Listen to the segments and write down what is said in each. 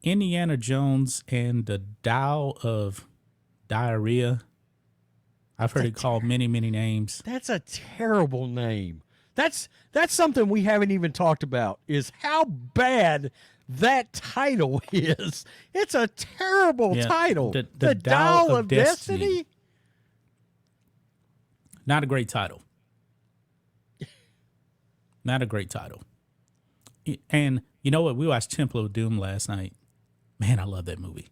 Indiana Jones and the Dial of Diarrhea. I've heard it called many, many names. That's a terrible name. That's something we haven't even talked about, is how bad that title is. It's a terrible title. The Dial of Destiny. Not a great title. Not a great title. And you know what? We watched Temple of Doom last night. Man, I love that movie.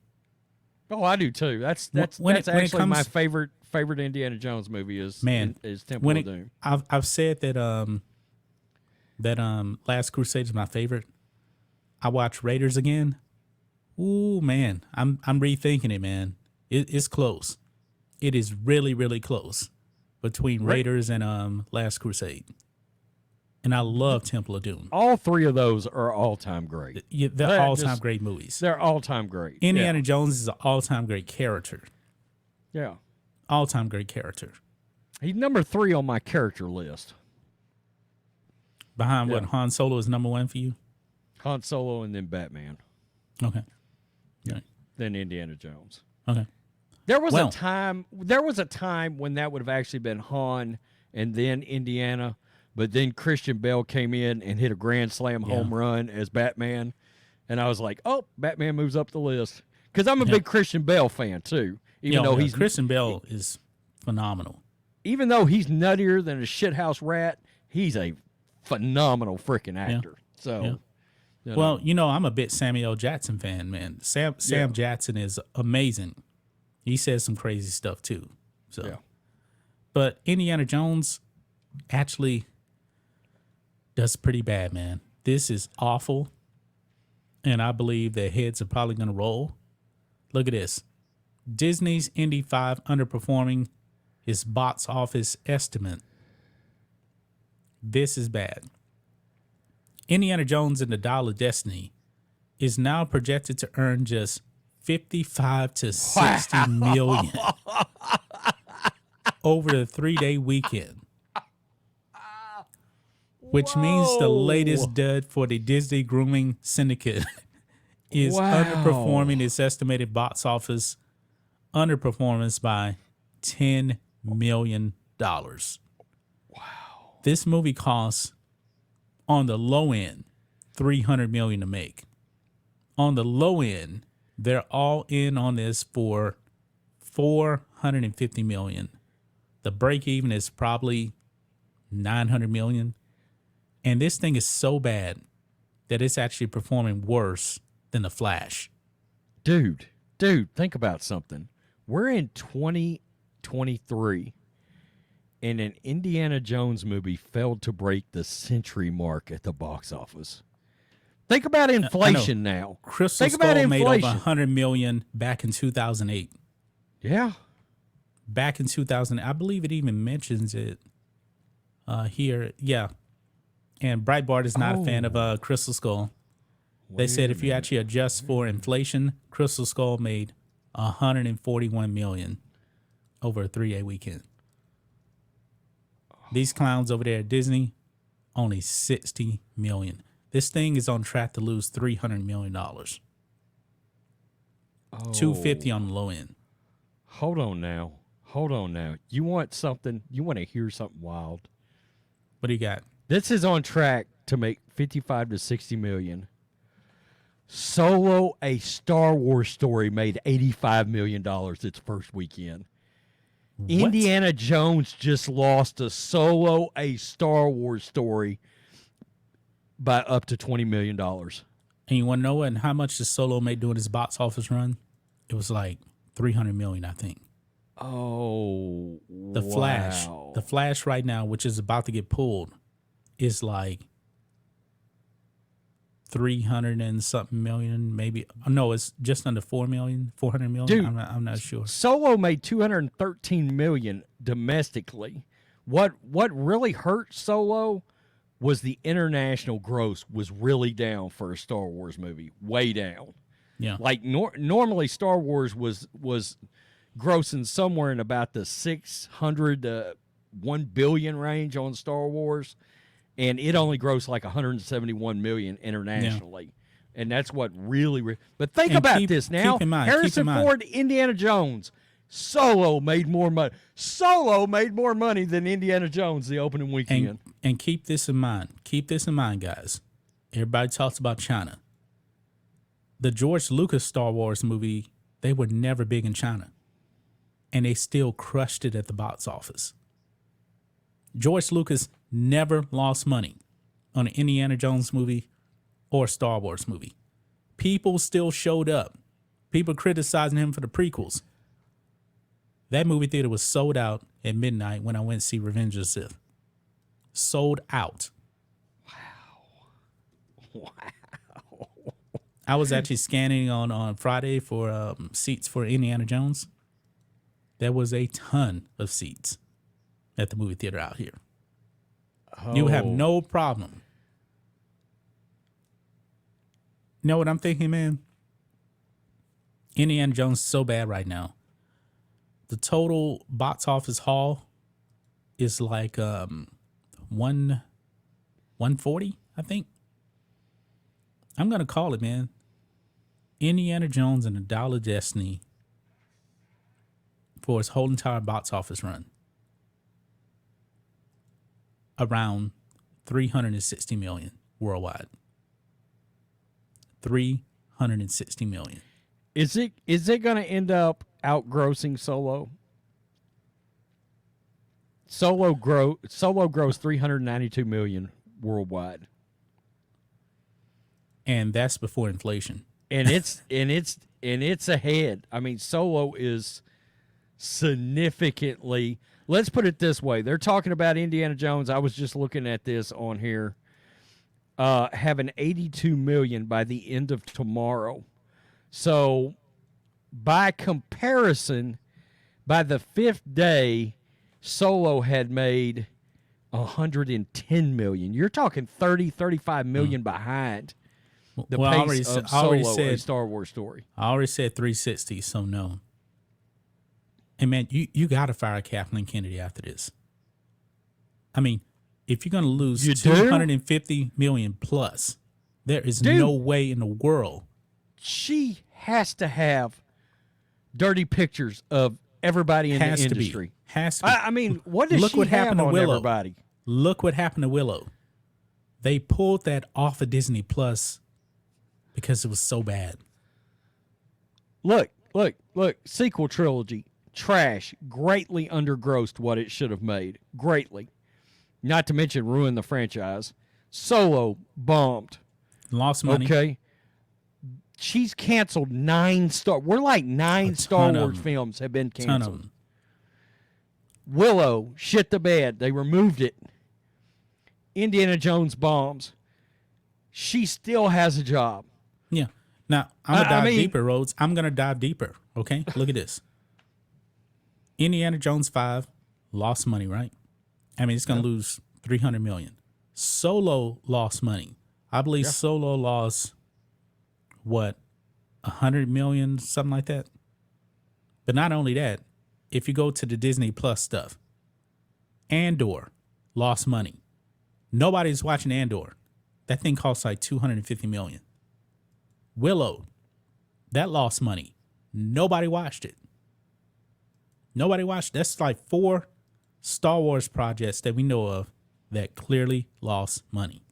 Oh, I do too. That's actually my favorite Indiana Jones movie is Temple of Doom. I've said that Last Crusade is my favorite. I watched Raiders again. Ooh, man, I'm rethinking it, man. It's close. It is really, really close between Raiders and Last Crusade. And I love Temple of Doom. All three of those are all-time great. They're all-time great movies. They're all-time great. Indiana Jones is an all-time great character. Yeah. All-time great character. He's number 3 on my character list. Behind what? Han Solo is number 1 for you? Han Solo and then Batman. Okay. Right. Then Indiana Jones. Okay. There was a time when that would have actually been Han and then Indiana, but then Christian Bale came in and hit a grand slam home run as Batman, and I was like, "Oh, Batman moves up the list." Because I'm a big Christian Bale fan too. Even though Christian Bale is phenomenal. Even though he's nuttier than a shithouse rat, he's a phenomenal freaking actor. So, well, I'm a bit Samuel Jackson fan, man. Sam Jackson is amazing. He says some crazy stuff too. So, but Indiana Jones actually does pretty bad, man. This is awful, and I believe their heads are probably going to roll. Look at this. Disney's Indy 5 underperforming his box office estimate. This is bad. Indiana Jones and the Dial of Destiny is now projected to earn just 55 to 60 million over the 3-day weekend. Which means the latest dud for the Disney grooming syndicate is underperforming its estimated box office underperformance by $10 million. Wow. This movie costs, on the low end, $300 million to make. On the low end, they're all in on this for $450 million. The break even is probably $900 million. And this thing is so bad that it's actually performing worse than The Flash. Dude, think about something. We're in 2023, and an Indiana Jones movie failed to break the century mark at the box office. Think about inflation now. Crystal Skull made over $100 million back in 2008. Yeah. Back in 2000, I believe it even mentions it here. Yeah. And Breitbart is not a fan of Crystal Skull. They said if you actually adjust for inflation, Crystal Skull made $141 million over a 3-day weekend. These clowns over there at Disney, only $60 million. This thing is on track to lose $300 million. $250 on the low end. Hold on now. You want to hear something wild? What do you got? This is on track to make 55 to 60 million. Solo, a Star Wars story, made $85 million its first weekend. What? Indiana Jones just lost to Solo, a Star Wars story, by up to $20 million. And you want to know how much the Solo made doing his box office run? It was like $300 million, I think. Oh, The Flash right now, which is about to get pulled, is like 300 and something million, maybe. No, it's just under 400 million. Dude, I'm not sure. Solo made 213 million domestically. What really hurt Solo was the international gross was really down for a Star Wars movie, way down. Yeah, like normally Star Wars was grossing somewhere in about the 600 to 1 billion range on Star Wars. And it only grossed like 171 million internationally. And that's what really. But think And about this now. keep in mind, Harrison Ford, Indiana Jones. Solo made more money. Solo made more money than Indiana Jones the opening weekend. And keep this in mind. Keep this in mind, guys. Everybody talks about China. The George Lucas Star Wars movie, they were never big in China. And they still crushed it at the box office. George Lucas never lost money on an Indiana Jones movie or Star Wars movie. People still showed up. People criticizing him for the prequels. That movie theater was sold out at midnight when I went to see Revenge of the Sith. Sold out. Wow. I was actually scanning on Friday for seats for Indiana Jones. There was a ton of seats at the movie theater out here. Oh. You have no problem. You know what I'm thinking, man? Indiana Jones is so bad right now. The total box office haul is like 140, I think. I'm gonna call it, man. Indiana Jones and the Dial of Destiny for its whole entire box office run. Around 360 million worldwide. 360 million. Is it going to end up outgrossing Solo? Solo grows 392 million worldwide. And that's before inflation. And it's ahead. I mean, Solo is significantly. Let's put it this way. They're talking about Indiana Jones. I was just looking at this on here. Having 82 million by the end of tomorrow. So, by comparison, by the fifth day, Solo had made 110 million. You're talking 35 million behind the pace of Solo, a Star Wars story. I already said 360, so no. And man, you got to fire Kathleen Kennedy after this. I mean, if you're going to lose 250 million plus, there is no way in the world. She has to have dirty pictures of everybody in the industry. Has to be. I mean, what does she have on everybody? Look what happened to Willow. They pulled that off of Disney Plus because it was so bad. Look. Sequel trilogy, trash, greatly undergrossed what it should have made. Greatly. Not to mention ruin the franchise. Solo bombed. Lost money. Okay. She's canceled 9 Star. We're like 9 Star Wars films have been canceled. Willow shit the bed. They removed it. Indiana Jones bombs. She still has a job. Yeah. Now, I'm going to dive deeper, Rhodes. I'm going to dive deeper. Okay? Look at this. Indiana Jones 5 lost money, right? I mean, it's going to lose 300 million. Solo lost money. I believe Solo lost, 100 million, something like that. But not only that, if you go to the Disney Plus stuff, Andor lost money. Nobody's watching Andor. That thing costs like 250 million. Willow, that lost money. Nobody watched it. That's like 4 Star Wars projects that we know of that clearly lost money.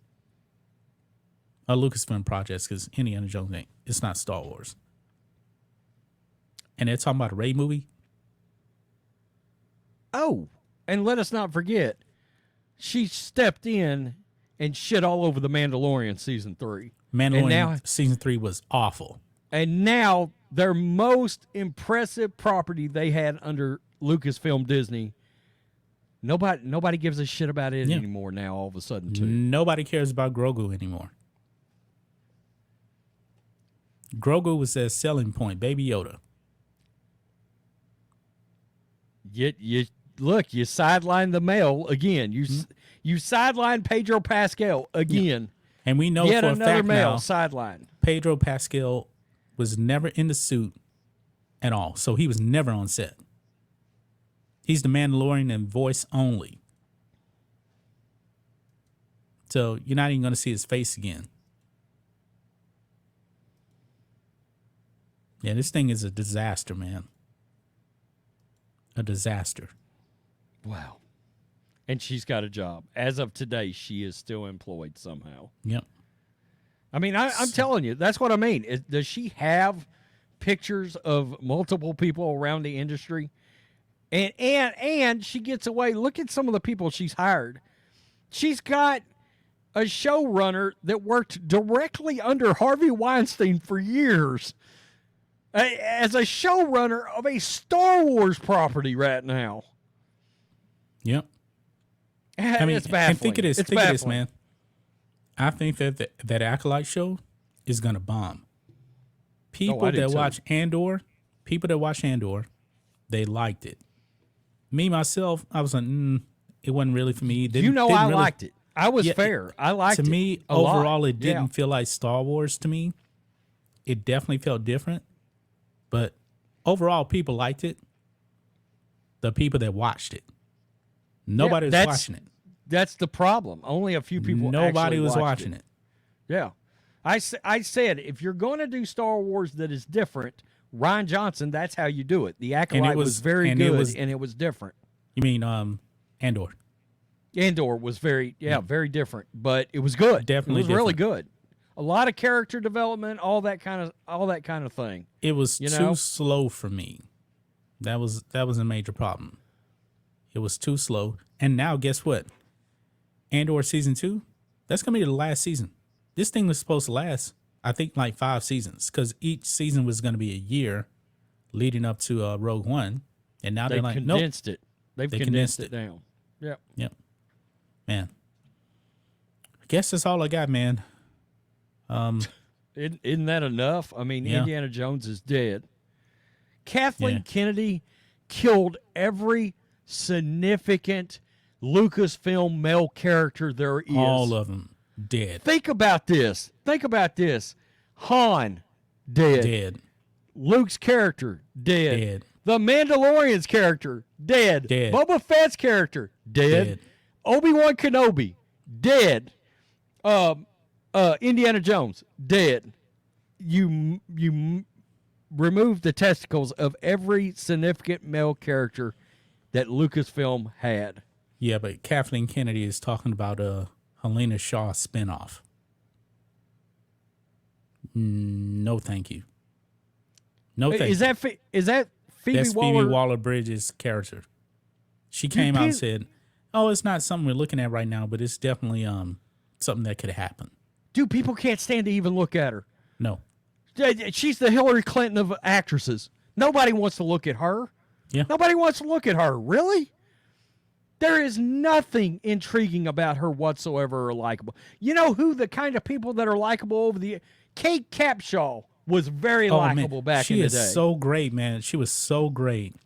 LUCASFILM projects, because Indiana Jones ain't. It's not Star Wars. And they're talking about a Rey movie. Oh, and let us not forget, she stepped in and shit all over the Mandalorian season 3. Mandalorian season 3 was awful. And now their most impressive property they had under Lucasfilm Disney, nobody gives a shit about it anymore now all of a sudden too. Nobody cares about Grogu anymore. Grogu was their selling point, Baby Yoda. You sidelined the male again. You sidelined Pedro Pascal again. And we know yet for a another fact male now, sideline. Pedro Pascal was never in the suit at all, so he was never on set. He's the Mandalorian in voice only. So you're not even going to see his face again. Yeah, this thing is a disaster, man. A disaster. Wow. And she's got a job. As of today, she is still employed somehow. Yep. I mean, I'm telling you, that's what I mean. Does she have pictures of multiple people around the industry? And she gets away. Look at some of the people she's hired. She's got a showrunner that worked directly under Harvey Weinstein for years as a showrunner of a Star Wars property right now. Yep. I mean, it's baffling. And think of this, man. I think that Acolyte show is gonna bomb. People that watch Andor, they liked it. Me myself, I was like, it wasn't really for me. I liked it. I was fair. I liked it. To me, overall, it didn't feel like Star Wars to me. It definitely felt different, but overall, people liked it. The people that watched it, nobody was watching it. That's the problem. Only a few people. Nobody was watching it. Yeah, I said if you're going to do Star Wars that is different, Rian Johnson, that's how you do it. The Acolyte was very good, and it was different. You mean Andor? Andor was very different, but it was good. Definitely, it was really good. A lot of character development, all that kind of thing. It was too slow for me. That was a major problem. It was too slow, and now guess what? Andor season 2, that's gonna be the last season. This thing was supposed to last, I think, like 5 seasons, because each season was gonna be a year, leading up to Rogue One, and now they're like, nope. They've condensed it down. Yep. Yep. Man, I guess that's all I got, man. Isn't that enough? I mean, Indiana Jones is dead. Kathleen Kennedy killed every significant Lucasfilm male character there is. All of them dead. Think about this. Han, dead. Luke's character, dead. The Mandalorian's character, dead. Boba Fett's character, dead. Obi-Wan Kenobi, dead. Indiana Jones, dead. You remove the testicles of every significant male character that Lucasfilm had. Yeah, but Kathleen Kennedy is talking about a Helena Shaw spinoff. No, thank you. No, thank you. Is that Phoebe That's Waller? Phoebe Waller-Bridge's character. She came out and said, "Oh, it's not something we're looking at right now, but it's definitely something that could happen." Dude, people can't stand to even look at her. No. She's the Hillary Clinton of actresses. Nobody wants to look at her. Yeah. Nobody wants to look at her. Really? There is nothing intriguing about her whatsoever or likable. You know who the kind of people that are likable over the... Kate Capshaw was very likable back in the day. She is so great, man. She was so great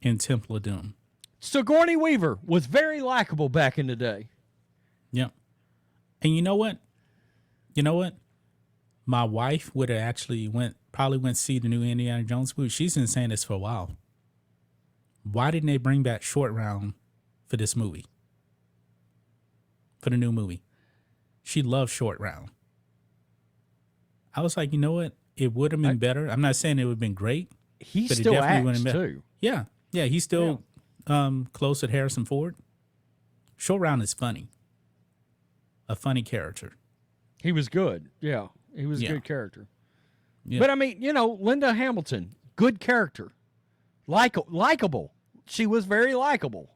in Temple of Doom. Sigourney Weaver was very likable back in the day. Yep. And you know what? My wife would have actually probably went see the new Indiana Jones movie. She's been saying this for a while. Why didn't they bring back Short Round for this movie? For the new movie. She loves Short Round. I was like, you know what? It would have been better. I'm not saying it would have been great. He still acts, too. Yeah. Yeah, he's still close with Harrison Ford. Short Round is funny. A funny character. He was good. Yeah. He was a good character. Yeah. But, I mean, Linda Hamilton, good character. Likeable. She was very likable.